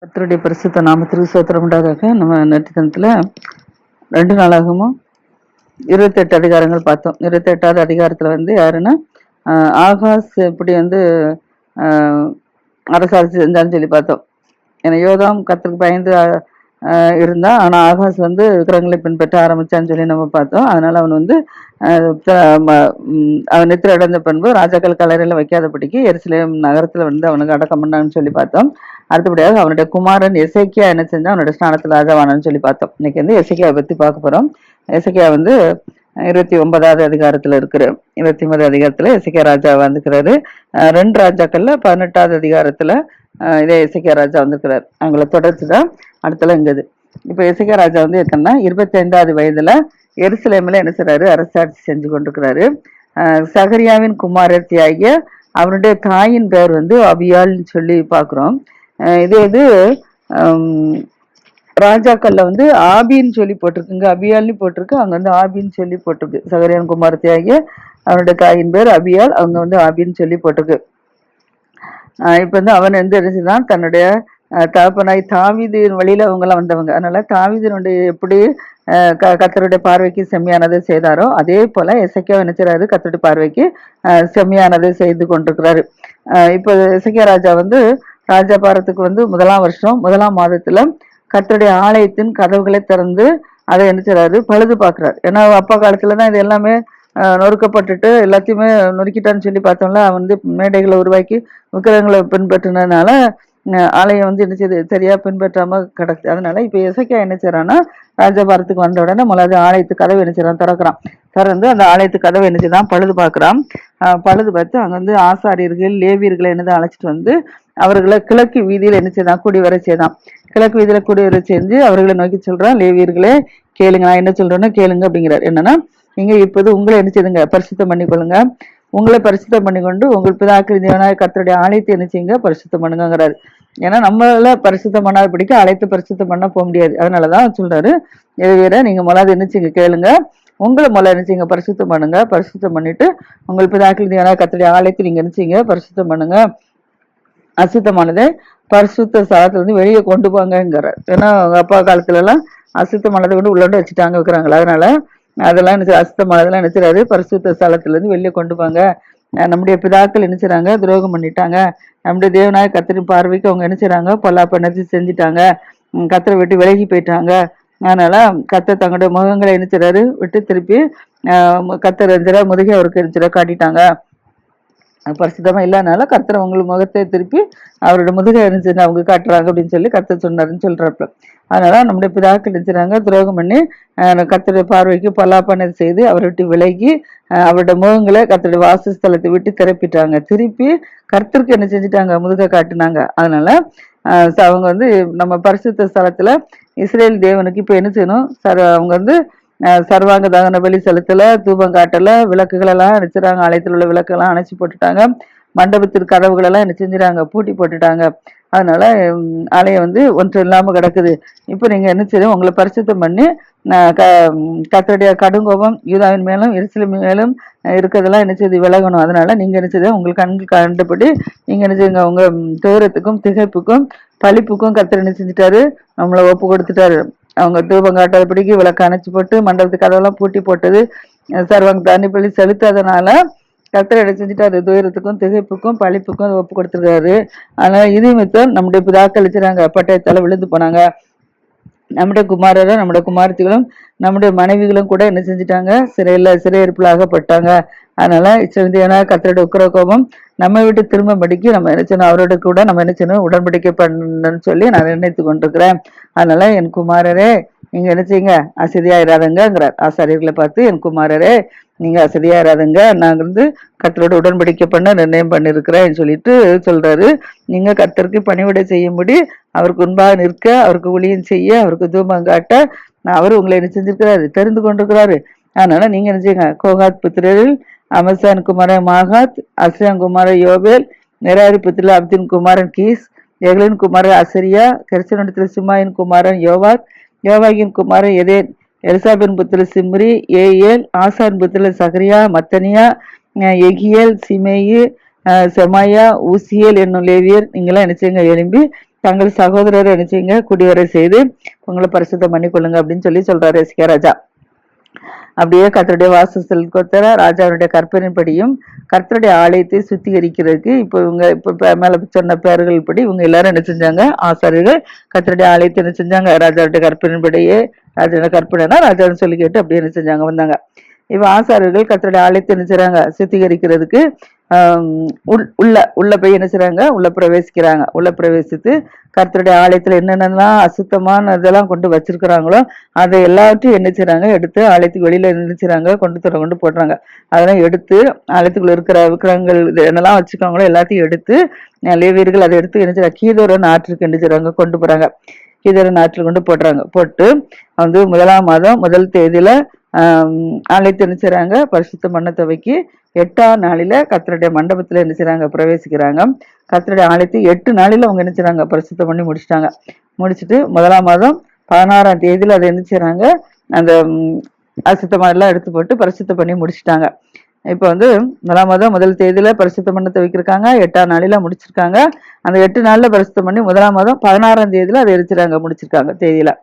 கர்த்தருடைய பரிசுத்த நாமத்திற்கு ஸ்தோத்திரம் உண்டாதாக. நம்ம நேற்று தினத்துல 2 நாளாகமும் 28 அதிகாரங்கள் பார்த்தோம். 28வது அதிகாரத்துல யாருன்னா ஆகாஸ் எப்படி ஆஹ் அரசாட்சி செஞ்சான்னு சொல்லி பார்த்தோம். ஏன்னா யோதாம் கர்த்தருக்கு பயந்து இருந்தா, ஆனா ஆகாஸ் விக்கிரகங்களை பின்பற்ற ஆரம்பிச்சான்னு சொல்லி நம்ம பார்த்தோம். அதனால அவன் நித்திரை அடைந்த பின்பு ராஜாக்கள் கல்லறையில வைக்காதபடிக்கு எருசலேம் நகரத்துல அவனுக்கு அடக்கம் பண்ணான்னு சொல்லி பார்த்தோம். அடுத்தபடியாக அவனுடைய குமாரன் எசேக்கியா என்ன செஞ்சா அவனுடைய ஸ்நானத்துல ராஜாவானான்னு சொல்லி பார்த்தோம். இன்னைக்கு எசேக்கியாவை பத்தி பார்க்க போறோம். எசேக்கியா 29வது அதிகாரத்துல இருக்கிற 29வது அதிகாரத்துல எசேக்கியா ராஜா வந்துக்கிறாரு. 2 ராஜாக்கள்ல 18வது அதிகாரத்துல இதே எசேக்கியா ராஜா வந்திருக்கிறார். அவங்கள தொடர்ச்சிதான் அடுத்தல இங்குது. இப்ப எசேக்கியா ராஜா எத்தனைன்னா 25வது வயதுல எருசலேம்ல என்ன செய்றாரு, அரசாட்சி செஞ்சு கொண்டிருக்கிறாரு. சகரியாவின் குமாரத்தியாகிய அவனுடைய தாயின் பேர் அபியால்னு சொல்லி பாக்குறோம். இது ராஜாக்கள்ல ஆபின்னு சொல்லி போட்டிருக்குங்க, அபியால்னு போட்டிருக்கு. அங்க ஆபின்னு சொல்லி போட்டிருக்கு. சகரியான் குமாரத்தியாகிய அவனுடைய தாயின் பேர் அபியால், அவங்க ஆபின்னு சொல்லி போட்டிருக்கு. இப்ப அவன் என்னதான் தன்னுடைய தகப்பனாய் தாவீதின் வழியில அவங்க எல்லாம் வந்தவங்க. அதனால தாவீதினுடைய எப்படி கர்த்தருடைய பார்வைக்கு செம்மையானதை செய்தாரோ அதே போல எசேக்கியா என்ன செய்றாரு, கர்த்தருடைய பார்வைக்கு செம்மையானதை செய்து கொண்டிருக்கிறாரு. இப்ப எசேக்கியா ராஜா ராஜா பாரத்துக்கு 1ஆம் வருஷம் 1ஆம் மாதத்துல கர்த்தருடைய ஆலயத்தின் கதவுகளை திறந்து அதை என்ன செய்றாரு, பழுது பாக்குறாரு. ஏன்னா அப்பா காலத்துலதான் இது எல்லாமே நொறுக்கப்பட்டுட்டு எல்லாத்தையுமே நொறுக்கிட்டான்னு சொல்லி பார்த்தோம்ல. அவன் மேடைகளை உருவாக்கி விக்கிரகங்களை பின்பற்றினதுனால ஆலயம் என்ன செய்யுது, சரியா பின்பற்றாம கிடக்குது. அதனால இப்ப எசேக்கியா என்ன செய்யறான்னா, ராஜபாரத்துக்கு வந்த உடனே முதலாவது ஆலயத்து கதவை என்ன செய்யறான், திறக்கிறான். திறந்து அந்த ஆலயத்து கதவை என்ன செய்யறான், பழுது பார்க்கிறான். பழுது பார்த்து அங்க ஆசாரியர்கள் லேவியர்களை என்னதான் அழைச்சிட்டு அவர்களை கிழக்கு வீதியில என்ன செய்தான், குடிவர செய்தான். கிழக்கு வீதியில குடிவர செஞ்சு அவர்களை நோக்கி சொல்றான், லேவியர்களே கேளுங்க, நான் என்ன சொல்றேன்னு கேளுங்க அப்படிங்கிறார். என்னன்னா, நீங்க இப்போது உங்களை என்ன செய்யுங்க, பரிசுத்தம் பண்ணிக்கொள்ளுங்க. உங்களை பரிசுத்தம் பண்ணிக்கொண்டு உங்கள் பிதாக்கள் தேவனாய கர்த்தருடைய ஆலயத்தை என்ன செய்யுங்க, பரிசுத்தம் பண்ணுங்கிறாரு. ஏன்னா நம்மளால பரிசுத்தம் பண்ணாத பிடிக்க ஆலயத்தை பரிசுத்தம் பண்ண போக முடியாது. அதனாலதான் சொல்றாரு, வேற நீங்க முதல்ல என்ன செய்யுங்க, கேளுங்க, உங்களை முதல்ல என்ன செய்யுங்க, பரிசுத்தம் பண்ணுங்க. பரிசுத்தம் பண்ணிட்டு உங்கள் பிதாக்கள் தேவனாய கர்த்தருடைய ஆலயத்தை நீங்க என்ன செய்யுங்க, பரிசுத்தம் பண்ணுங்க. அசுத்தமானதை பரிசுத்த ஸ்தலத்துல வெளியே கொண்டு போங்கிறார். ஏன்னா அப்பா காலத்துல எல்லாம் அசுத்தமானதை உள்ளோண்டு வச்சுட்டாங்க வைக்கிறாங்களா. அதனால அதெல்லாம் என்ன அசுத்தமானதெல்லாம் நினைச்சாரு, பரிசுத்த ஸ்தலத்துல வெளியே கொண்டு போங்க. நம்முடைய பிதாக்கள் என்ன செய்றாங்க, துரோகம் பண்ணிட்டாங்க. நம்முடைய தேவனாய கர்த்தரின் பார்வைக்கு அவங்க என்ன செய்றாங்க, பொல்லாப்ப நினைச்சு செஞ்சுட்டாங்க. கர்த்தரை விட்டு விலகி போயிட்டாங்க. அதனால கர்த்தர் தங்களுடைய முகங்களை என்ன செய்றாரு, விட்டு திருப்பி கர்த்தர் முதுகை அவருக்கு என்ன காட்டிட்டாங்க. பரிசுத்தமா இல்லாதனால கர்த்தர் அவங்களுக்கு முகத்தை திருப்பி அவரோட முதுகை இருந்துச்சுன்னு அவங்க காட்டுறாங்க அப்படின்னு சொல்லி கர்த்தர் சொன்னாருன்னு சொல்றப்ப. அதனால நம்முடைய பிதாக்கள் நினைச்சாங்க, துரோகம் பண்ணி கர்த்தருடைய பார்வைக்கு பொல்லாப்பானது செய்து அவரை விட்டு விலகி அவருடைய முகங்களை கர்த்தருடைய வாசஸ்தலத்தை விட்டு திறப்பிட்டாங்க. திருப்பி கர்த்தருக்கு என்ன செஞ்சுட்டாங்க, முதுகை காட்டினாங்க. அதனால அவங்க நம்ம பரிசுத்த ஸ்தலத்துல இஸ்ரேல் தேவனுக்கு இப்ப என்ன செய்யணும், அவங்க சர்வாங்க தகன பலி செலுத்தல, தூபம் காட்டல, விளக்குகள் எல்லாம் நினைச்சுறாங்க, ஆலயத்தில் உள்ள விளக்கெல்லாம் அணைச்சி போட்டுட்டாங்க. மண்டபத்திற்கு கதவுகள் எல்லாம் என்ன செஞ்சுறாங்க, பூட்டி போட்டுட்டாங்க. அதனால ஆலயம் ஒன்றும் இல்லாம கிடக்குது. இப்ப நீங்க என்ன செய்யும், உங்களை பரிசுத்தம் பண்ணி கர்த்தருடைய கடுங்கோபம் யூதாவின் மேலும் எருசலேம் மேலும் இருக்கிறதெல்லாம் என்ன செய்து விலகணும். அதனால நீங்க என்ன செய்ய, உங்களுக்கு கண்கள் கண்டபடி நீங்க என்ன செய்யுங்க, உங்க துயரத்துக்கும் திகைப்புக்கும் பழிப்புக்கும் கர்த்தர் என்ன செஞ்சுட்டாரு, நம்மளை ஒப்பு கொடுத்துட்டாரு. அவங்க தூபம் காட்டாதபடிக்கு விளக்கு அணைச்சு போட்டு மண்டபத்துக்கு கதவெல்லாம் பூட்டி போட்டது, சர்வாங்க தண்ணி பள்ளி செலுத்தாதனால கர்த்தர் என்ன செஞ்சுட்டாரு, துயரத்துக்கும் திகைப்புக்கும் பழிப்புக்கும் ஒப்பு கொடுத்துருக்காரு. அதனால இது மித்தம் நம்முடைய பிதாக்கள் வச்சுறாங்க, பட்டயத்தால விழுந்து போனாங்க. நம்முடைய குமாரரும் நம்முடைய குமாரத்திகளும் நம்முடைய மனைவிகளும் கூட என்ன செஞ்சுட்டாங்க, சிறையிருப்புல ஆகப்பட்டாங்க. அதனால கர்த்தருடைய உக்கிர கோபம் நம்ம விட்டு திரும்பபடிக்கு நம்ம என்ன செய்யணும், அவரோட கூட நம்ம என்ன செய்யணும், உடன்படிக்கை பண்ணணும்னு சொல்லி நான் நினைத்து கொண்டிருக்கிறேன். அதனால என் குமாரரே நீங்க என்ன செய்யுங்க, அசதியாயிராதுங்கிறார். ஆசாரியர்களை பார்த்து, என் குமாரரே நீங்க அசதியாயிராதுங்க, நாங்க கர்த்தரோட உடன்படிக்கை பண்ண நிர்ணயம் பண்ணிருக்கிறேன்னு சொல்லிட்டு சொல்றாரு. நீங்க கர்த்தருக்கு பணிவிடை செய்யும்படி அவருக்கு முன்பாக நிற்க, அவருக்கு ஊழியம் செய்ய, அவருக்கு தூபம் காட்ட அவரு உங்களை என்ன செஞ்சிருக்கிறாரு, தெரிந்து கொண்டிருக்கிறாரு. அதனால நீங்க என்ன செய்யுங்க, கோகாத் புத்திரரில் அமசான் குமாரன் மாகாத், அஸ்யான் குமாரன் யோபேல், மெராரி புத்திர அப்தின் குமாரன் கீஸ், எகலின் குமாரன் அசரியா, கெர்சனிடத்துல சிம்மாயின் குமாரன் யோவாத், யோவாகின் குமாரன் எதேன், எலிசாபின் புத்திர சிம்ரி, ஏயேல், ஆசான் புத்திர சகரியா, மத்தனியா, எகியேல், சிமேயு, செமாயா, ஊசியேல் என்னும் லேவியர் நீங்களாம் என்ன செய்யுங்க, எழும்பி தங்கள் சகோதரரை என்ன செய்யுங்க, குடிவரை செய்து உங்களை பரிசுத்தம் பண்ணி கொள்ளுங்க அப்படின்னு சொல்றாரு எசேக்கியா ராஜா. அப்படியே கர்த்தருடைய வாசஸ்தலத்துக்கு ஒத்தர ராஜாவுடைய கற்பனைப்படியும் கர்த்தருடைய ஆலயத்தை சுத்திகரிக்கிறதுக்கு இப்போ இவங்க இப்ப மேல சொன்ன பேர்கள் படி இவங்க எல்லாரும் என்ன செஞ்சாங்க, ஆசாரியர்கள் கர்த்தருடைய ஆலயத்தை என்ன செஞ்சாங்க, ராஜாவுடைய கற்பனைப்படியே, ராஜாவோட கற்பனைனா ராஜான்னு சொல்லி கேட்டு அப்படியே என்ன செஞ்சாங்க வந்தாங்க. இப்ப ஆசாரியர்கள் கர்த்தருடைய ஆலயத்தை என்ன செய்றாங்க, சுத்திகரிக்கிறதுக்கு உள்ள போய் என்ன செய்றாங்க, உள்ள பிரவேசிக்கிறாங்க. உள்ள பிரவேசித்து கர்த்தருடைய ஆலயத்துல என்னென்னலாம் அசுத்தமான இதெல்லாம் கொண்டு வச்சிருக்கிறாங்களோ அதை எல்லாத்தையும் என்ன செய்றாங்க, எடுத்து ஆலயத்துக்கு வெளியில என்ன செய்றாங்க, கொண்டு போடுறாங்க. அதெல்லாம் எடுத்து ஆலயத்துக்குள்ள இருக்கிற விக்கிரகங்கள் என்னெல்லாம் வச்சிருக்காங்களோ எல்லாத்தையும் எடுத்து லேவியர்கள் அதை எடுத்து என்ன செய்றாங்க, கீதோரன் ஆற்றுக்கு என்ன செய்றாங்க, கொண்டு போறாங்க. கீதோரன் ஆற்றுக்கு கொண்டு போட்டு வந்து 1ஆம் மாதம் 1 தேதியில ஆலயத்தை என்ன செய்றாங்க, பரிசுத்த பண்ண துவக்கி 8ஆம் நாளில கர்த்தருடைய மண்டபத்துல என்ன செய்றாங்க, பிரவேசிக்கிறாங்க. கர்த்தருடைய ஆலயத்தை 8 நாளில அவங்க என்ன செய்றாங்க, பரிசுத்தம் பண்ணி முடிச்சிட்டாங்க. முடிச்சுட்டு 1ஆம் மாதம் 16ஆம் தேதியில அதை என்ன செய்றாங்க, அந்த அசுத்தமெல்லாம் எடுத்து போட்டு பரிசுத்தம் பண்ணி முடிச்சிட்டாங்க. இப்ப வந்து 1ஆம் மாதம் 1 தேதியில பரிசுத்தம் பண்ண துவக்கிருக்காங்க, 8ஆம் நாளில முடிச்சிருக்காங்க. அந்த 8 நாள்ல பரிசுத்தம் பண்ணி 1ஆம் மாதம் 16ஆம் தேதியில அதை எரிச்சிறாங்க, முடிச்சிருக்காங்க தேதியில.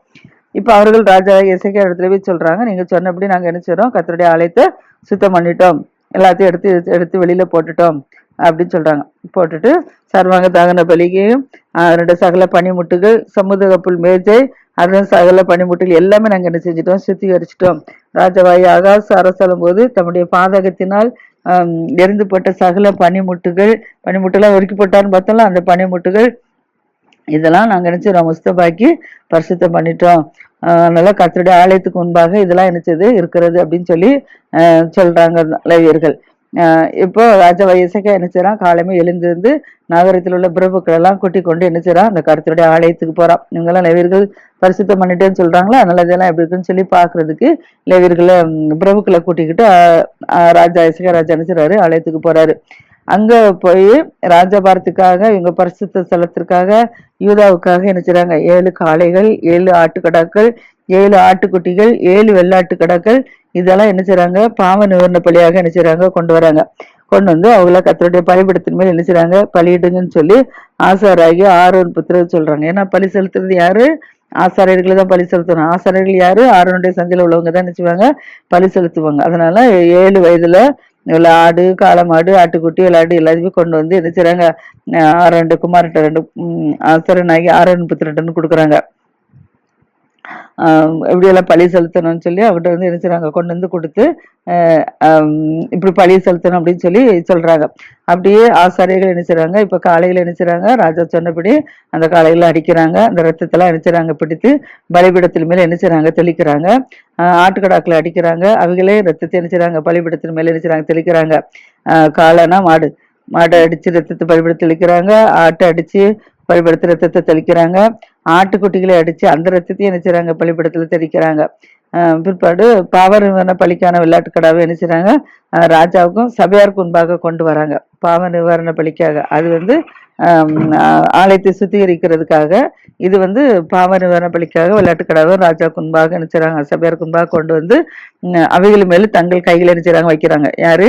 இப்ப அவர்கள் ராஜா எசேக்கியா இடத்துல போய் சொல்றாங்க, நீங்க சொன்னபடி நாங்க என்ன செய்றோம், கர்த்தருடைய ஆலயத்தை சுத்தம் பண்ணிட்டோம், எல்லாத்தையும் எடுத்து வெளியில போட்டுட்டோம் அப்படின்னு சொல்றாங்க. போட்டுட்டு சர்வாங்க தகன பலிகையும் 2 சகல பனிமுட்டுகள், சமுதக புல் மேஜை, அதன் சகல பனிமுட்டுகள் எல்லாமே நாங்க என்ன செஞ்சிட்டோம், சுத்திகரிச்சிட்டோம். ராஜாவாய் ஆகாஸ் அரசாளும் போது தம்முடைய பாதகத்தினால் எரிந்து போட்ட சகல பனிமுட்டுலாம் ஒருக்கி போட்டான்னு பார்த்தோம்ல, அந்த பனிமுட்டுகள் இதெல்லாம் நாங்க நினைச்சு முஸ்தபாக்கி பரிசுத்தம் பண்ணிட்டோம். அதனால கர்த்தருடைய ஆலயத்துக்கு முன்பாக இதெல்லாம் நினைச்சது இருக்கிறது அப்படின்னு சொல்றாங்க லேவியர்கள். இப்போ ராஜா எசேக்கியா என்ன செய்றான், காலமே எழுந்திருந்து நகரத்தில் உள்ள பிரபுக்கள் எல்லாம் கூட்டிக் கொண்டு என்ன செய்றான், அந்த கர்த்தருடைய ஆலயத்துக்கு போறான். இவங்கெல்லாம் லேவியர்கள் பரிசுத்தம் பண்ணிட்டேன்னு சொல்றாங்களா, அதனால இதெல்லாம் எப்படி இருக்குன்னு சொல்லி பாக்குறதுக்கு லேவியர்களை பிரபுக்களை கூட்டிக்கிட்டு ராஜா எசேக்கியா ராஜா என்ன செய்றாரு, ஆலயத்துக்கு போறாரு. அங்க போய் ராஜபாரத்துக்காக இவங்க பரிசுத்த ஸ்தலத்திற்காக யூதாவுக்காக என்ன செய்றாங்க, 7 காளைகள், 7 ஆட்டுக்கடாக்கள், 7 ஆட்டுக்குட்டிகள், 7 வெள்ளாட்டு கடாக்கள், இதெல்லாம் என்ன செய்றாங்க, பாவ நிவாரண பலியாக என்ன செய்றாங்க, கொண்டு வராங்க. கொண்டு வந்து அவங்கள கர்த்தருடைய பலிபீடத்தின் மேல் என்ன செய்றாங்க, பலியிடுங்கன்னு சொல்லி ஆசாராகி ஆரோன் புத்திரர் சொல்றாங்க. ஏன்னா பலி செலுத்துறது யாரு, ஆசாரியர்களை தான் பலி செலுத்தணும். ஆசாரியர்கள் யாரு, ஆரோனுடைய சந்தையில உள்ளவங்க தான் நினைச்சுவாங்க பலி செலுத்துவாங்க. அதனால 7 வயதுல உள்ள ஆடு, காளமாடு, ஆட்டுக்குட்டி, விளையாடு எல்லாத்தையுமே கொண்டு வந்து என்ன செய்றாங்க, 2 குமாரட்ட 2 ஆசாரனாகி ஆரோன் புத்திரன்னு கொடுக்குறாங்க. எப்படியெல்லாம் பழி செலுத்தணும்னு சொல்லி அவர்கிட்ட வந்து என்ன செய்றாங்க, கொண்டு வந்து கொடுத்து இப்படி பழி செலுத்தணும் அப்படின்னு சொல்லி சொல்றாங்க. அப்படியே ஆசாரியர்கள் என்ன செய்றாங்க, இப்ப காளைகளை என்ன செய்றாங்க, ராஜா சொன்னபடி அந்த காளைகளை அடிக்கிறாங்க. அந்த ரத்தத்தெல்லாம் என்ன செய்றாங்க, பிடித்து பலிபீடத்தின் மேல என்ன செய்றாங்க, தெளிக்கிறாங்க. ஆட்டுக்கடாக்களை அடிக்கிறாங்க, அவைகளே ரத்தத்தை என்ன செய்றாங்க, பலிபீடத்தின் மேல என்ன செய்றாங்க, தெளிக்கிறாங்க. காளைனா மாடை அடிச்சு ரத்தத்தை பலிபீடத்தில் தெளிக்கிறாங்க, ஆட்டை அடிச்சு பலிபீடத்தில் ரத்தத்தை தெளிக்கிறாங்க, ஆட்டுக்குட்டிகளை அடிச்சு அந்த ரத்தத்தையும் என்ன செய்றாங்க, பலிபீடத்துல தெளிக்கிறாங்க. பிற்பாடு பாவ நிவாரண பலிக்கான வெள்ளாட்டு கடாவை என்ன செய்றாங்க, ராஜாவுக்கும் சபையாருக்கு முன்பாக கொண்டு வராங்க. பாவ நிவாரண பலிக்காக அது வந்து ஆலயத்தை சுத்திகரிக்கிறதுக்காக, இது வந்து பாவ நிவாரண பலிக்காக வெள்ளாட்டு கடாவை ராஜாவுக்கு முன்பாக என்ன செய்றாங்க, சபையாருக்கு முன்பாக கொண்டு வந்து அவைகள் மேல தங்கள் கையில என்ன செய்றாங்க, வைக்கிறாங்க. யாரு,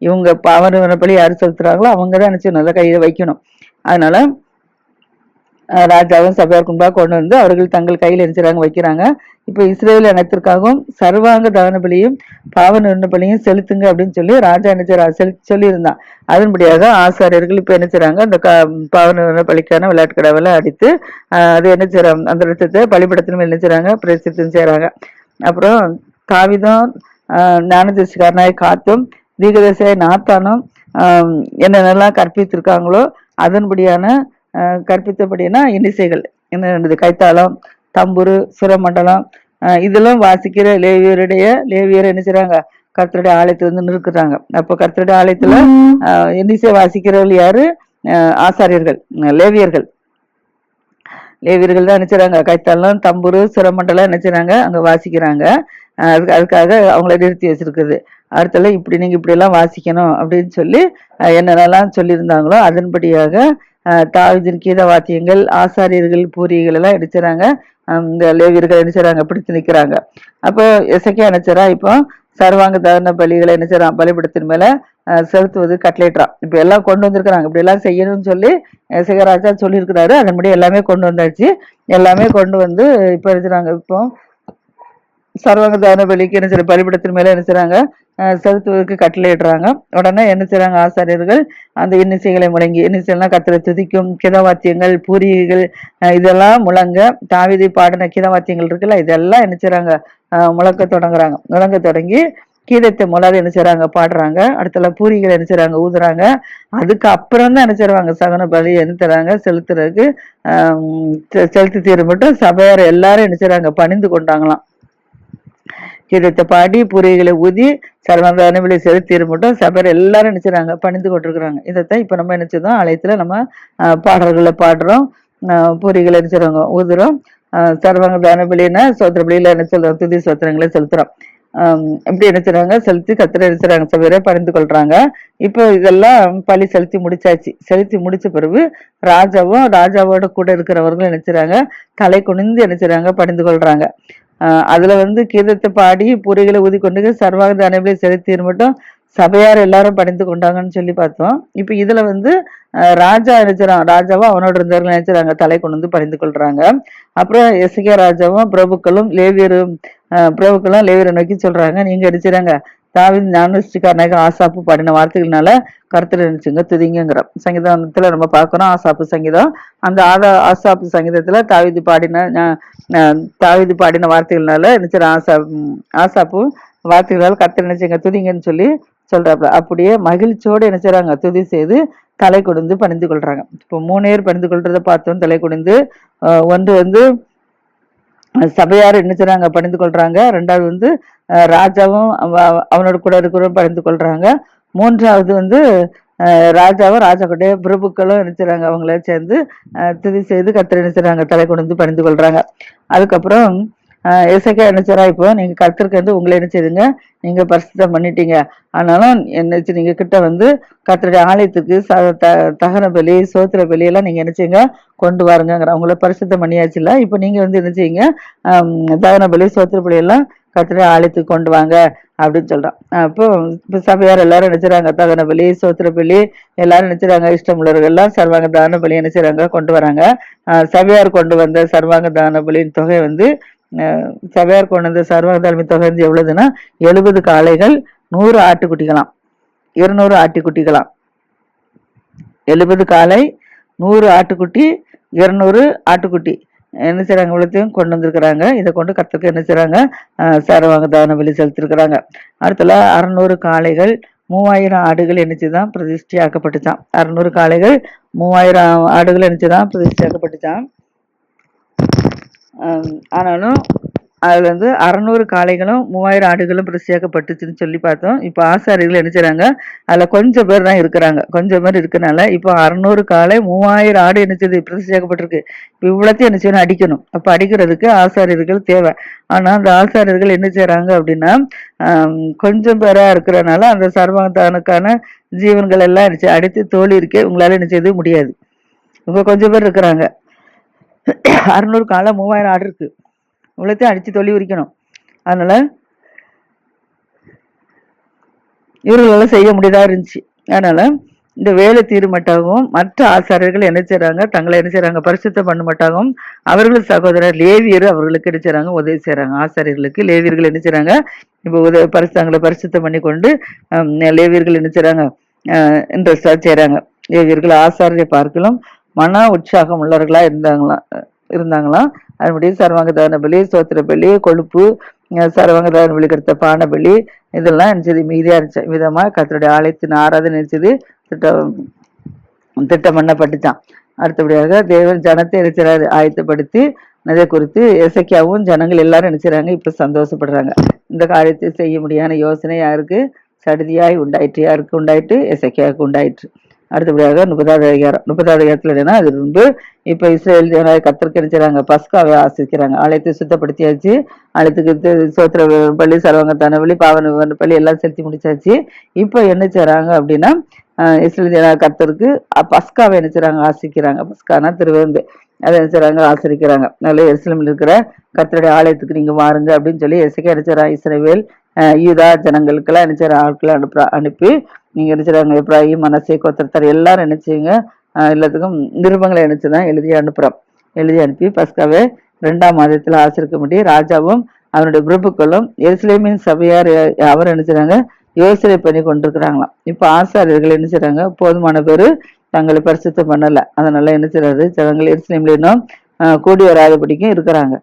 இவங்க பாவ நிவாரண பலி யாரு செலுத்துறாங்களோ அவங்க தான் என்ன செய்யணும், அதை கையில வைக்கணும். அதனால ராஜாவும் சபையாருக்கு முன்பாக கொண்டு வந்து அவர்கள் தங்கள் கையில் எரிச்சுறாங்க, வைக்கிறாங்க. இப்ப இஸ்ரேல் இனத்திற்காகவும் சர்வாங்க தகன பலியும் பாவ நிவாரண பலியும் செலுத்துங்க அப்படின்னு சொல்லி ராஜா என்ன சொல்லியிருந்தான். அதன்படியாக ஆசாரியர்கள் இப்ப என்ன செய்றாங்க, அந்த பாவ நிவாரண பலிக்கான விளையாட்டு கடவுளை அடித்து அது என்ன செய்றாங்க, அந்த ரத்தத்தை பலிபீடத்தின் மேல் என்ன செய்றாங்க, பிரசித்தம் செய்றாங்க. அப்புறம் தாவீதும் ஞானதரிசிக்காரனாய் காத்தும் தீர்க்கதரிசியாய் நாத்தானும் என்னென்னலாம் கற்பித்திருக்காங்களோ அதன்படியான கற்பித்தபடினா இன்னிசைகள் என்ன, கைத்தாளம், தம்புரு, சுரமண்டலம் இதெல்லாம் வாசிக்கிற லேவியர் என்ன செய்றாங்க, கர்த்தருடைய ஆலயத்துல வந்து நிற்கிறாங்க. அப்போ கர்த்தருடைய ஆலயத்துல இன்னிசை வாசிக்கிறவர்கள் யாரு, ஆசாரியர்கள், லேவியர்கள் தான் என்ன செய்றாங்க, கைத்தாளம், தம்புரு, சுரமண்டலம் என்ன செய்றாங்க, அங்க வாசிக்கிறாங்க. அதுக்காக அவங்கள நிறுத்தி வச்சிருக்குது. அடுத்தல இப்படி நீங்க இப்படி எல்லாம் வாசிக்கணும் அப்படின்னு சொல்லி என்னென்னலாம் சொல்லியிருந்தாங்களோ அதன்படியாக தாவீதின் கீத வாத்தியங்கள், ஆசாரியர்கள், பூரிகள் எல்லாம் அடிச்சுறாங்க. இந்த லேவியர்கள் அடிச்சுறாங்க, பிடித்து நிக்கிறாங்க. அப்போ எசேக்கியா நினைச்சாரா, இப்போ சர்வாங்க தகன பலிகளை என்ன செய்யறான், பலிபடத்தின் மேல செலுத்துவது கட்டளையிட்டான். இப்ப எல்லாம் கொண்டு வந்திருக்கிறாங்க, இப்படி எல்லாம் செய்யணும்னு சொல்லி சிகராஜா சொல்லியிருக்கிறாரு. அதன்படி எல்லாமே கொண்டு வந்தாச்சு. எல்லாமே கொண்டு வந்து இப்ப இருக்கிறாங்க. இப்போ சர்வாங்க தகன பலிக்கு என்ன செய்ய, பலிபடத்தின் மேல என்ன செய்றாங்க, செலுத்துவதற்கு கட்டளையிடுறாங்க. உடனே என்ன செய்றாங்க ஆசாரியர்கள், அந்த இன்னிசைகளை முழங்கி, இன்னிசைகள்னா கர்த்தரை துதிக்கும் கிதவாத்தியங்கள், பூரிகைகள், இதெல்லாம் முழங்க, தாவீது பாடின கிதவாத்தியங்கள் இருக்குல்ல, இதெல்லாம் என்ன செய்றாங்க, முழக்க தொடங்குறாங்க. முழங்க தொடங்கி கீதத்தை முதல்ல என்ன செய்றாங்க, பாடுறாங்க. அடுத்தல பூரிகளை என்ன செய்றாங்க, ஊதுறாங்க. அதுக்கு அப்புறம் தான் என்ன செய்வாங்க, சகன பலி என்ன தராங்க, செலுத்துறதுக்கு செலுத்தி தீர மட்டும் சபையார் எல்லாரும் என்ன செய்றாங்க, பணிந்து கொண்டாங்களாம். கீதத்தை பாடி பூரிகளை ஊதி சர்வாங்க அனுமதி செலுத்தி மட்டும் சபையார் எல்லாரும் நினைச்சாங்க, பணிந்து கொண்டிருக்கிறாங்க. இதைத்தான் இப்ப நம்ம நினைச்சதோம் ஆலயத்துல நம்ம பாடல்களை பாடுறோம், பூரிகளை நினைச்சுறாங்க, ஊதுறோம். சர்வாங்க தான பலின்னா சோத்திர பலியில என்ன சொல்றோம், துதி சோத்திரங்களை செலுத்துறோம். இப்படி நினைச்சுறாங்க, செலுத்தி கத்திர நினைச்சுறாங்க, சபையரை பணிந்து கொள்றாங்க. இப்போ இதெல்லாம் பலி செலுத்தி முடிச்சாச்சு. செலுத்தி முடிச்ச பிறகு ராஜாவும் ராஜாவோட கூட இருக்கிறவர்களும் நினைச்சுறாங்க, தலை குனிந்து நினைச்சுறாங்க, பணிந்து கொள்றாங்க. அதுல வந்து கீதத்தை பாடி பூரிகளை ஊதி கொண்டு சர்வாங்க அனைவரை செலுத்தி மட்டும் சபையார் எல்லாரும் பணிந்து கொண்டாங்கன்னு சொல்லி பார்த்தோம். இப்ப இதுல வந்து ராஜா நினைச்சான், ராஜாவும் அவனோட இருந்தவர்கள் நினைச்சாங்க, தலை கொண்டு வந்து பணிந்து கொள்றாங்க. அப்புறம் எசேக்கியா ராஜாவும் பிரபுக்களும் லேவியரும் லேவியரை நோக்கி சொல்றாங்க, நீங்க அடிச்சுறாங்க தாவீது ஞானஸ்ரீகாரனாக ஆசாப்பு பாடின வார்த்தைகள்னால கருத்துல நினைச்சுங்க துதிங்கிறோம். சங்கீதத்துல நம்ம பார்க்கிறோம் ஆசாப்பு சங்கீதம். அந்த ஆசாப்பு சங்கீதத்துல தாவீது பாடின வார்த்தைகள்னால நினைச்சிற ஆசாப்பு வார்த்தைகளால் கருத்துல நினைச்சுங்க துதிங்கன்னு சொல்லி சொல்றாப்புல. அப்படியே மகிழ்ச்சியோடு என்ன செய்றாங்க, துதி செய்து தலை கொடுந்து பணிந்து கொள்றாங்க. இப்போ 3 பேர் பணிந்து கொள்றதை பார்த்தோம். தலை கொடுந்து ஒன்று வந்து சபையார் என்ன செய்றாங்க, பணிந்து கொள்றாங்க. ரெண்டாவது வந்து ராஜாவும் அவனோட கூட இருக்கிறவங்க பணிந்து கொள்றாங்க. மூன்றாவது வந்து ராஜாவும் ராஜா கூட பிரபுக்களும் நினைச்சுறாங்க, அவங்கள சேர்ந்து துதி செய்து கர்த்தரை நினைச்சுறாங்க, தலை கொண்டு பணிந்து கொள்றாங்க. அதுக்கப்புறம் எசேக்கியா நினைச்சாரா, இப்போ நீங்க கர்த்தருக்கு வந்து உங்களை என்ன செய்யுங்க, நீங்க பரிசுத்தம் பண்ணிட்டீங்க, ஆனாலும் என்ன நீங்க கிட்ட வந்து கர்த்தருடைய ஆலயத்துக்கு தகன பலி சோத்திர பலி எல்லாம் நீங்க என்ன செய்யுங்க, கொண்டு வாருங்கிற, அவங்கள பரிசுத்தம் பண்ணியாச்சுல. இப்போ நீங்க வந்து என்ன செய்யுங்க, தகன பலி சோத்திர பலி எல்லாம் கர்த்தருடைய ஆலயத்துக்கு கொண்டு வாங்க அப்படின்னு சொல்றான். அப்போ இப்ப சபையார் எல்லாரும் நினைச்சுறாங்க, தகன பலி சோத்திர பலி எல்லாரும் நினைச்சுறாங்க, இஷ்டம் உள்ளவர்கள் எல்லாம் சர்வாங்க தான பலி நினைச்சுறாங்க, கொண்டு வராங்க. சபையார் கொண்டு வந்த சர்வாங்க தான பலியின் தொகை வந்து சபையார் கொண்டு வந்த சர்வாங்க தலைமை தொகை வந்து எவ்வளவுன்னா 70 காளைகள், 100 ஆட்டுக்குட்டிகளாம், 200 ஆட்டுக்குட்டிகளாம். 70 காளை, 100 ஆட்டுக்குட்டி, 200 ஆட்டுக்குட்டி என்ன செய்றாங்க, இவ்வளத்தையும் கொண்டு வந்திருக்கிறாங்க. இதை கொண்டு கர்த்தருக்கு என்ன செய்றாங்க, சர்வாங்க தான பலி செலுத்திருக்கிறாங்க. அடுத்தல 600 காளைகள், 3000 ஆடுகள் என்னச்சுதான் பிரதிஷ்டையாக்கப்பட்டுச்சான். 600 காளைகள், 3000 ஆடுகள் என்னச்சுதான் பிரதிஷ்டையாக்கப்பட்டுச்சான். ஆனாலும் அதுல வந்து 600 காளைகளும் 3000 ஆடுகளும் பிரசியாக்கப்பட்டுச்சுன்னு சொல்லி பார்த்தோம். இப்போ ஆசாரிகள் என்ன செய்றாங்க, அதுல கொஞ்சம் பேர் தான் இருக்கிறாங்க. கொஞ்சம் பேர் இருக்கனால இப்போ 600 காளை 3000 ஆடு என்ன செய்யுது பிரசியாக்கப்பட்டிருக்கு. இப்போ இவ்வளத்தையும் என்ன செய்யணும், அடிக்கணும். அப்ப அடிக்கிறதுக்கு ஆசாரியர்கள் தேவை. ஆனா அந்த ஆசாரியர்கள் என்ன செய்யறாங்க அப்படின்னா, கொஞ்சம் பேரா இருக்கிறனால அந்த சர்வாங்கத்தானுக்கான ஜீவன்கள் எல்லாம் என்ன அடித்து தோழி இருக்கே உங்களால என்ன செய்ய முடியாது. இவங்க கொஞ்சம் பேர் இருக்கிறாங்க. 600 காளை 3000 ஆடு இருக்கு, இவ்வளத்தையும் அடிச்சு தொல்லி உரிக்கணும். அதனால இவர்களால செய்ய முடியாதா இருந்துச்சு. அதனால இந்த வேலை தீர்மட்டாகவும் மற்ற ஆசாரியர்கள் என்ன செய்றாங்க, தங்களை என்ன செய்றாங்க, பரிசுத்தம் பண்ண மாட்டாகவும் அவர்கள் சகோதரர் லேவியர் அவர்களுக்கு என்ன செய்றாங்க, உதவி செய்யறாங்க. ஆசாரியர்களுக்கு லேவியர்கள் என்ன செய்றாங்க, இப்போ தங்களை பரிசுத்தம் பண்ணி கொண்டு லேவியர்கள் என்ன செய்றாங்க, இன்ட்ரெஸ்டா செய்யறாங்க. லேவியர்கள் ஆசாரியை பார்க்கலாம் மன உற்சாகம் உள்ளவர்களா இருந்தாங்களாம். அதுபடி சர்வாங்க தான பலி சோத்திர பலி கொழுப்பு சர்வாங்க தான பலி கிடைத்த பான பலி இதெல்லாம் நினைச்சது மீதியா இருந்துச்சு. விதமா கர்த்தருடைய ஆலயத்தின் ஆராதனை நினைச்சது திட்டம் பண்ணப்பட்டுச்சான். அடுத்தபடியாக தேவன் ஜனத்தை நினைச்சாரு ஆயத்தப்படுத்தி அதை குறித்து எசேக்கியாவும் ஜனங்கள் எல்லாரும் நினைச்சாங்க, இப்ப சந்தோஷப்படுறாங்க. இந்த காரியத்தை செய்ய முடியாத யோசனை யாருக்கு சடுதியாய் உண்டாயிற்று, யாருக்கு உண்டாயிட்டு, எசேக்கியாவுக்கு உண்டாயிற்று. அடுத்தபடியாக 30வது அதிகாரத்துல என்னன்னா, அது முன்பு இப்ப இஸ்ரேல் ஜனநாயக கர்த்தருக்கு நினைச்சாங்க, பஸ்காவை ஆசிக்கிறாங்க. ஆலயத்தை சுத்தப்படுத்தியாச்சு, ஆலயத்துக்கு சோத்திர பள்ளி சர்வாங்க தான பள்ளி பாவன பள்ளி எல்லாம் செலுத்தி முடிச்சாச்சு. இப்ப என்ன செய்றாங்க அப்படின்னா, இஸ்ரேல் ஜனநாயக கர்த்தருக்கு பஸ்காவை என்ன செய்றாங்க, ஆசிக்கிறாங்க. பஸ்கானா திருவிருந்து. அதை என்ன செய்றாங்க, ஆசரிக்கிறாங்க. நல்ல எருசலேமில் இருக்கிற கர்த்தருடைய ஆலயத்துக்கு நீங்க வாருங்க அப்படின்னு சொல்லி எசேக்கியா என்ன செய்றான், இஸ்ரவேல் யூதா ஜனங்களுக்கெல்லாம் என்ன செய்ற ஆட்களை அனுப்பி நீங்க என்ன செய்றாங்க, எப்ராஹிம் மனசே கோத்திரத்தார் எல்லாரும் என்ன செய்யுங்க, எல்லாத்துக்கும் நிருபங்களை நினைச்சுதான் எழுதி அனுப்புறோம். எழுதி அனுப்பி பஸ்காவை 2ஆம் மாதத்துல ஆசரிக்கும்படி ராஜாவும் அவனுடைய பிரபுக்களும் எருசலேமின் சபையார் அவர் என்ன செய்றாங்க, யோசனை பண்ணி கொண்டிருக்கிறாங்களாம். இப்ப ஆசாரியர்கள் என்ன செய்றாங்க, போதுமான பேரு தங்களை பரிசுத்தம் பண்ணல. அதனால என்ன செய்றாரு, ஜனங்கள் எருசலேம்ல இன்னும் கூடி வராதபடிக்கும் இருக்கிறாங்க.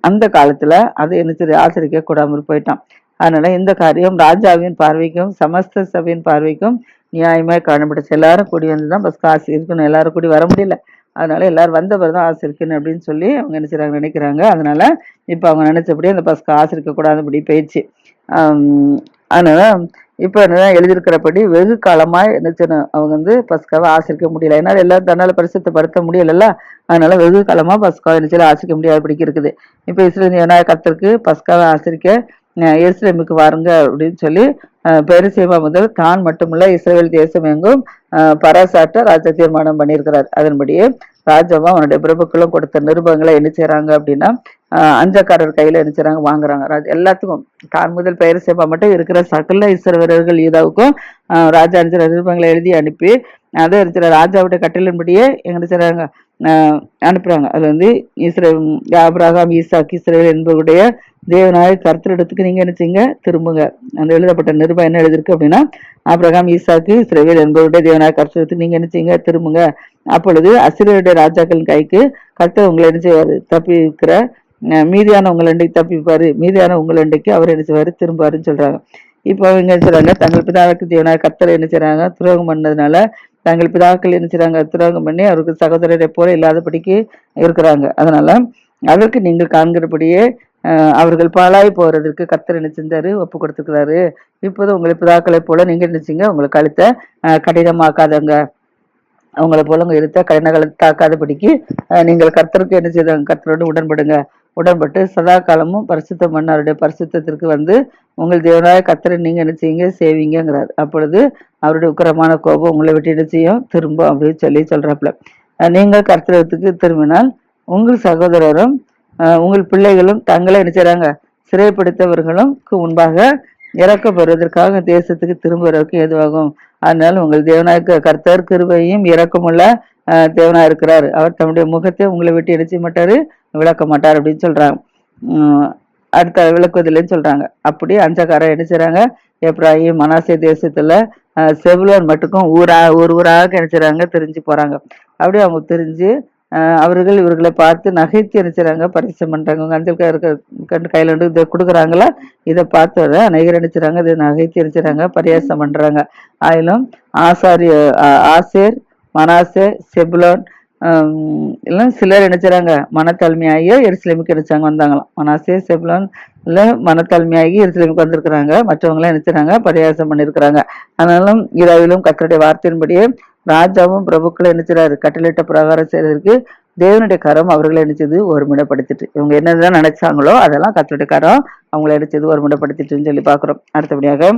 அந்த காலத்துல அது என்ன செய்ய ஆசரிக்க கூடாமல் போயிட்டான். அதனால இந்த காரியம் ராஜாவின் பார்வைக்கும் சமஸ்த சபையின் பார்வைக்கும் நியாயமாய் காணப்பட்டுச்சு. எல்லாரும் கூடி வந்துதான் பஸ்கா ஆசரிக்கணும். எல்லாரும் கூடி வர முடியல. அதனால எல்லாரும் வந்தவர் தான் ஆசரிக்கணும் அப்படின்னு சொல்லி அவங்க என்ன செய்றாங்க, நினைக்கிறாங்க. அதனால இப்ப அவங்க நினைச்சபடி அந்த பஸ்கா ஆசரிக்க கூடாதபடி போயிடுச்சு. அதனால இப்ப என்ன எழுதியிருக்கிறபடி வெகு காலமாய் என்ன செய்யணும், அவங்க வந்து பஸ்காவை ஆசரிக்க முடியல. ஏன்னா எல்லாரும் தன்னால பரிசுத்தப்படுத்த முடியலல்ல. அதனால வெகு காலமா பஸ்காவை என்ன செய்யல ஆசரிக்க முடியாதபடிக்கு இருக்குது. இப்ப இஸ்ரவேல் கர்த்தருக்கு பஸ்காவை ஆசரிக்க எருசலேமுக்கு வாருங்க அப்படின்னு சொல்லி பெருசேமா முதல் தான் மட்டுமல்ல இஸ்ரவேல் தேசம் எங்கும் பராசாட்ட ராஜா தீர்மானம் பண்ணியிருக்கிறார். அதன்படியே ராஜாவும் அவனுடைய பிரபுக்களும் கொடுத்த நிருபங்களை என்ன செய்யறாங்க அப்படின்னா, அஞ்சக்காரர் கையில என்ன செய்றாங்க, வாங்குறாங்க. எல்லாத்துக்கும் தான் முதல் பெயர்சேபா மட்டும் இருக்கிற சகல இஸ்ரவேலர்கள் யூதாவுக்கும் ராஜா நிருபங்களை எழுதி அனுப்பி அதை இருக்கிற ராஜாவுடைய கட்டளின்படியே என்ன செய்றாங்க, அனுப்புறாங்க. அதுல வந்து ஆபிரகாம் ஈசாக் இஸ்ரவேல் என்பவருடைய தேவனாய கர்த்தரிடத்துக்கு நீங்க என்ன செய்யுங்க, திரும்புங்க. அந்த எழுதப்பட்ட நிருபம் என்ன எழுதிருக்கு அப்படின்னா, ஆபிரகாம் ஈசாக்கு இஸ்ரவேல் என்பவருடைய தேவனாய கர்த்தரிடத்துக்கு நீங்க என்ன செய்யுங்க, திரும்புங்க. அப்பொழுது அசிரியருடைய ராஜாக்களின் கைக்கு கர்த்தர் உங்களை என்ன செய்வாரு, தப்பி இருக்கிற மீதியான உங்களண்டைக்கு தப்பிப்பாரு, மீதியான உங்களண்டைக்கு அவர் என்ன செய்வாரு, திரும்புவாருன்னு சொல்றாங்க. இப்போ அவங்க என்ன செய்றாங்க, தங்கள் பிதாவுக்கு தேவனாய கர்த்தரை என்ன செய்றாங்க, துரோகம் பண்ணதுனால தங்கள் பிதாக்கள் என்ன செய்றாங்க, துரோகம் பண்ணி அவருக்கு சகோதரரை போல இல்லாதபடிக்கு இருக்கிறாங்க. அதனால அதற்கு நீங்கள் காண்கிறபடியே அவர்கள் பாழாய் போறதற்கு கர்த்தர் என்ன செஞ்சாரு, ஒப்பு கொடுத்துக்கிறாரு. இப்போது உங்களை பிதாக்களை போல நீங்க நினைச்சீங்க, உங்களை கழுத்தை கடினமாக்காதங்க, அவங்கள போல உங்க இருத்த கடின தாக்காதபடிக்கு நீங்கள் கர்த்தருக்கு என்ன செய்தாங்க, கர்த்தரோடு உடன்படுங்க. உடன்பட்டு சதா காலமும் பரிசுத்தம் பண்ண அவருடைய பரிசுத்தத்திற்கு வந்து உங்கள் தேவனாய கர்த்தரை நீங்க என்ன செய்யுங்க, சேவிங்கிறார். அப்பொழுது அவருடைய உக்கிரமான கோபம் உங்களை விட்டு என்ன செய்யும், திரும்பும் அப்படின்னு சொல்றாப்புல. நீங்கள் கர்த்தரத்துக்கு திரும்பினால் உங்கள் சகோதரரும் உங்கள் பிள்ளைகளும் தங்களை என்ன செய்றாங்க, சிறைப்படுத்தவர்களும் முன்பாக இறக்கப்படுவதற்காக தேசத்துக்கு திரும்புவதற்கு ஏதுவாகும். அதனால உங்கள் தேவனாய கர்த்தர் கிருபையும் இரக்கமுள்ள தேவனா இருக்கிறார். அவர் தம்முடைய முகத்தை உங்களை விட்டு என்ன செய்ய மாட்டாரு, விளக்க மாட்டார் அப்படின்னு சொல்றாங்க. அடுத்த விளக்குவதில்லைன்னு சொல்றாங்க. அப்படி அஞ்சக்காரர் என்ன செய்றாங்க, எப்ராஹிம் மனாசே தேசத்துல செபுலோன் மட்டுக்கும் ஊராக என்ன செய்றாங்க, தெரிஞ்சு போறாங்க. அப்படியே அவங்க தெரிஞ்சு அவர்கள் இவர்களை பார்த்து நகைத்து என்ன செய்றாங்க, பரிசம் பண்றாங்க. உங்க அஞ்சல் கண்டு கையில வந்து இதை கொடுக்குறாங்களா, இதை பார்த்து அநேகர் என்ன செய்றாங்க, இதை நகைத்து என்ன செய்றாங்க, பரியாசம் பண்றாங்க. ஆயிலும் ஆசேர் மனாசே செபுலோன் எல்லாம் சிலர் என்ன செய்றாங்க, மனத்தாழ்மையாகி எருசலேமுக்கு நினைச்சாங்க வந்தாங்களாம். மனாசே செபுலோன் இல்ல மனத்தாழ்மையாகி எருசலேமுக்கு வந்திருக்கிறாங்க. மற்றவங்களாம் நினைச்சாங்க பரியாசம் பண்ணிருக்கிறாங்க. ஆனாலும் இதாவிலும் கர்த்தருடைய வார்த்தையின்படியே ராஜாவும் பிரபுக்களும் நினைச்சாரு, கட்டளிட்ட பிரகாரம் செய்யறதுக்கு தேவனுடைய கரம் அவர்களை நினைச்சது ஒருமுறைப்படுத்திட்டு. இவங்க என்னதான் நினைச்சாங்களோ அதெல்லாம் கர்த்தருடைய கரம் அவங்களை நினைச்சது ஒருமுறைப்படுத்திட்டுன்னு சொல்லி பாக்குறோம். அடுத்தபடியாக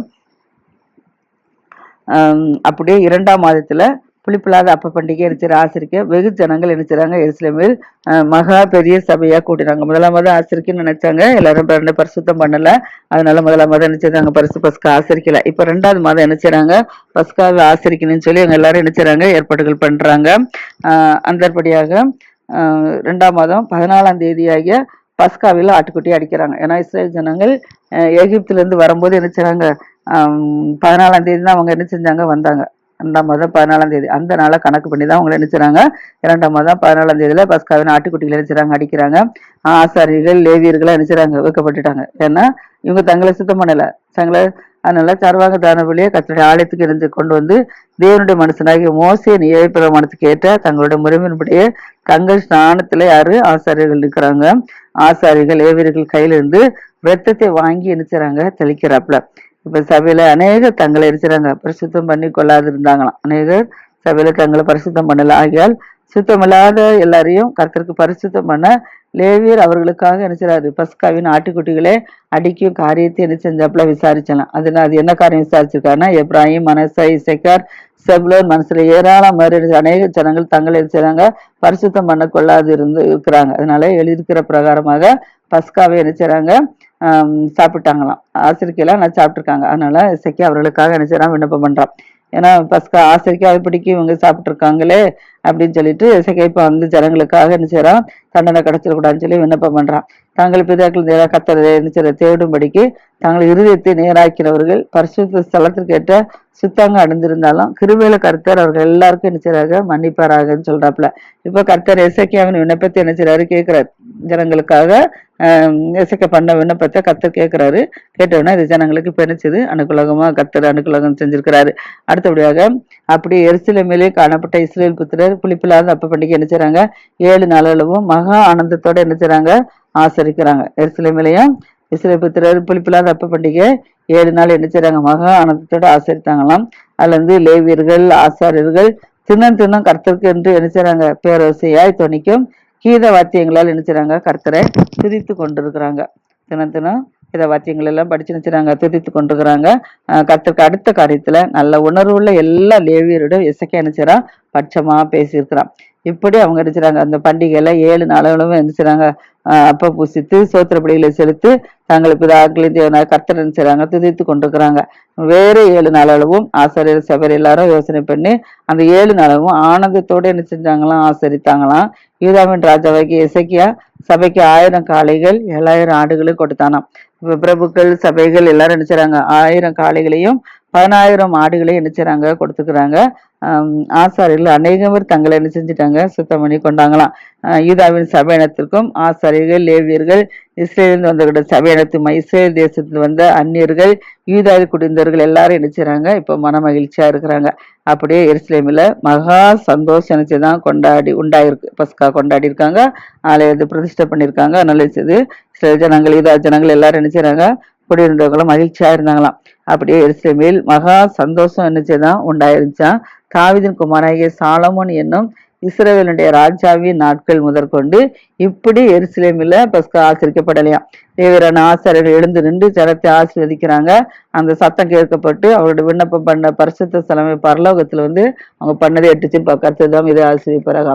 அப்படியே 2ஆம் மாதத்துல புளிப்பில்லாத அப்ப பண்டிகை ஆசிரிக்க வெகு ஜனங்கள் என்ன செய்றாங்க, எருசலேமில் மகா பெரிய சபையா கூட்டினாங்க. முதலாம் மாதம் ஆசிரிக்கன்னு நினைச்சாங்க, எல்லாரும் பரிசுத்தம் பண்ணல. அதனால முதலாம் மாதம் என்ன செய்றாங்க, பஸ்கா ஆசரிக்கல. இப்ப 2ஆவது மாதம் என்ன செய்றாங்க, பஸ்காவை ஆசரிக்கணும்னு சொல்லி அவங்க எல்லாரும் என்ன செய்றாங்க, ஏற்பாடுகள் பண்றாங்க. அந்தபடியாக 2ஆம் மாதம் 14ஆம் தேதியாகிய பஸ்காவில் ஆட்டுக்குட்டி அடிக்கிறாங்க. ஏன்னா இஸ்ரேல் ஜனங்கள் எகிப்துல இருந்து வரும்போது என்ன செய்றாங்க, 14ஆம் தேதி தான் அவங்க என்ன செஞ்சாங்க, வந்தாங்க. 2ஆம் மாதம் 14ஆம் தேதி அந்த நாளை கணக்கு பண்ணி தான் அவங்க என்ன செய்றாங்க, 2ஆம் மாதம் 14ஆம் தேதியில பஸ்காவின் ஆட்டுக்குட்டிகளை என்ன செய்றாங்க, அடிக்கிறாங்க. ஆசாரிகள் லேவியர்களா என்ன செய்றாங்க, வைக்கப்பட்டுட்டாங்க. ஏன்னா இவங்க தங்களை சுத்தம் பண்ணல தங்களை. அதனால சர்வாங்க தான வழியே கர்த்தருடைய ஆலயத்துக்கு இருந்து கொண்டு வந்து தேவனுடைய மனுஷனாகிய மோசே நியாயப்பிரமாணத்துக்கு ஏற்ற தங்களுடைய முறைமையின்படியே தங்கள் ஸ்நானத்துல யாரு, ஆசாரியர்கள் இருக்கிறாங்க. ஆசாரிகள் லேவியர்கள் கையில இருந்து ரத்தத்தை வாங்கி என்ன செய்றாங்க, தெளிக்கிறாப்புல. இப்ப சபையில அநேகர் தங்களை இருக்கிறாங்க பரிசுத்தம் பண்ணி கொள்ளாது இருந்தாங்களாம். அநேகர் சபையில தங்களை பரிசுத்தம் பண்ணல. ஆகியால் சுத்தமில்லாத எல்லாரையும் கர்த்தருக்கு பரிசுத்தம் பண்ண லேவியர் அவர்களுக்காக என்ன செய்றாரு, பஸ்காவின் ஆட்டுக்குட்டிகளே அடிக்கும் காரியத்தை என்ன செஞ்சாப்புல விசாரிச்சலாம். அது என்ன காரியம் விசாரிச்சிருக்காருன்னா, எப்ராஹிம் மனசா இசைக்கார் செபுலோன் மனசுல ஏராளம் மாதிரி அநேக ஜனங்கள் தங்களை என்ன செய்றாங்க, பரிசுத்தம் பண்ண கொள்ளாது இருக்கிறாங்க. அதனால எழுதியிருக்கிற பிரகாரமாக பஸ்காவை என்ன செய்றாங்க, சாப்பிட்டாங்களாம். ஆசிரிக்கையெல்லாம் நான் சாப்பிட்டுருக்காங்க. அதனால இசைக்கு அவர்களுக்காக என்ன செய்றான், விண்ணப்பம் பண்றான். ஏன்னா பஸ்கா ஆசிரிக்காவை பிடிக்கி இவங்க சாப்பிட்டுருக்காங்களே அப்படின்னு சொல்லிட்டு இசைக்கை இப்ப வந்து ஜனங்களுக்காக என்ன செய்றான், தண்டனை கிடைச்சிடக்கூடாதுன்னு சொல்லி விண்ணப்பம் பண்றான். தாங்கள் பிதாக்கள் கத்தரை என்ன செய்ய தேடும்படிக்கு தங்கள் இருதயத்தை நேராக்கிறவர்கள் பரிசுத்த ஸ்தலத்திற்கு ஏற்ற சுத்தங்க அடைந்திருந்தாலும் கிருபையில கர்த்தர் அவர்கள் எல்லாருக்கும் என்ன செய்றாங்க, மன்னிப்பாராகன்னு சொல்றாப்புல. இப்ப கர்த்தர் எசேக்கியாவின் விண்ணப்பத்தை என்ன செய்றாரு, கேட்கிறாரு. ஜனங்களுக்காக எசேக்கியா பண்ண விண்ணப்பத்தை கர்த்தர் கேட்கிறாரு. கேட்டவுடனே இது ஜனங்களுக்கு இப்ப என்ன செய்யுது, அனுகூலமா கர்த்தர் அனுகூலம் செஞ்சிருக்கிறாரு. அடுத்தபடியாக அப்படியே எருசலேமிலே காணப்பட்ட இஸ்ரேல் புத்திரர் புளிப்பில்லாத அப்ப பண்டிகை என்ன செய்றாங்க, 7 நாளளவும் மகா ஆனந்தத்தோட என்ன செய்றாங்க, ஆசரிக்கிறாங்க. எருசலேமிலேயும் இஸ்ரேல் புத்திரர் புளிப்பில்லாத அப்ப பண்டிகை 7 நாள் என்ன செய்றாங்க, மகா ஆனந்தத்தோட ஆசரித்தாங்களாம். அதுல இருந்து லேவியர்கள் ஆசாரியர்கள் தினம் கர்த்தருக்கு என்று என்ன செய்றாங்க, பேரோசையாய் தொனிக்கும் கீத வாத்தியங்களால் என்ன செய்றாங்க, கர்த்தரை துதித்து கொண்டிருக்கிறாங்க. தினம் இத வாத்தியங்கள் எல்லாம் படிச்சு நினைச்சாங்க, துதித்து கொண்டிருக்கிறாங்க. கர்த்தருக்கு அடுத்த காரியத்துல நல்ல உணர்வு உள்ள எல்லா லேவியரோட எசேக்கியா என்ன செய்றான், பட்சமா பேசியிருக்கிறான். இப்படி அவங்க என்ன செய்றாங்க, அந்த பண்டிகையில 7 நாளும் என்ன செய்றாங்க, அப்ப புசித்து சோத்திர பலிகளை செலுத்தி தங்கள் பிதாக்களின் தேவனாய கர்த்தர் என்ன செய்றாங்க, துதித்து கொண்டிருக்கிறாங்க. வேறு 7 நாளளவும் ஆசாரியர் சபையர் எல்லாரும் யோசனை பண்ணி அந்த 7 நாளவும் ஆனந்தத்தோட என்ன செஞ்சாங்களாம், ஆசரித்தாங்களாம். யூதாவின் ராஜாவாகிய எசேக்கியா சபைக்கு 1000 காளைகள் 7000 ஆடுகளும் கொடுத்தானாம். இப்ப பிரபுக்கள் சபைகள் எல்லாரும் என்ன செய்றாங்க, 1000 காளைகளையும் 10,000 ஆடுகளையும் என்ன செய்றாங்க, கொடுத்துக்கிறாங்க. ஆசாரியர்கள் அநேகவர் தங்களை என்ன செஞ்சுட்டாங்க, சுத்தம் பண்ணி கொண்டாங்களாம். யூதாவின் சபையினத்திற்கும் ஆசாரியர்கள் லேவியர்கள் இஸ்ரேலில் வந்த சபையினத்தும் இஸ்ரேல் தேசத்தில் வந்த அந்நியர்கள் யூதாவில் குடிந்தவர்கள் எல்லாரும் என்ன செய்றாங்க, இப்ப மன மகிழ்ச்சியா இருக்கிறாங்க. அப்படியே எருசலேமில் மகா சந்தோஷம் நினைச்சுதான் உண்டாயிருக்கு. பஸ்கா கொண்டாடி இருக்காங்க, ஆலயத்தை பிரதிஷ்டை பண்ணியிருக்காங்க. அதனால சில ஜனங்கள் யூதா ஜனங்கள் எல்லாரும் என்ன செய்றாங்க, குடியிருந்தவங்களும் மகிழ்ச்சியா இருந்தாங்களாம். அப்படியே எருசலேமில் மகா சந்தோஷம் என்னச்சுதான் உண்டாயிருச்சான். தாவீதின் குமாரனாகிய சாலமோன் என்னும் இஸ்ரவேலுடைய ராஜாவின் நாட்கள் முதற்கொண்டு இப்படி எருசலேமில் பஸ்கா ஆச்சரிக்கப்படலையாம். தேவரான ஆசாரியர்கள் எழுந்து நின்று ஜனத்தை ஆசீர்வதிக்கிறாங்க. அந்த சத்தம் கேட்கப்பட்டு அவரோட விண்ணப்பம் பண்ண பரிசுத்த ஸ்தலமே பரலோகத்துல வந்து அவங்க பண்ணதை எட்டுச்சு கர்த்தர் தான் இதை ஆசீர்வதிப்பாராக.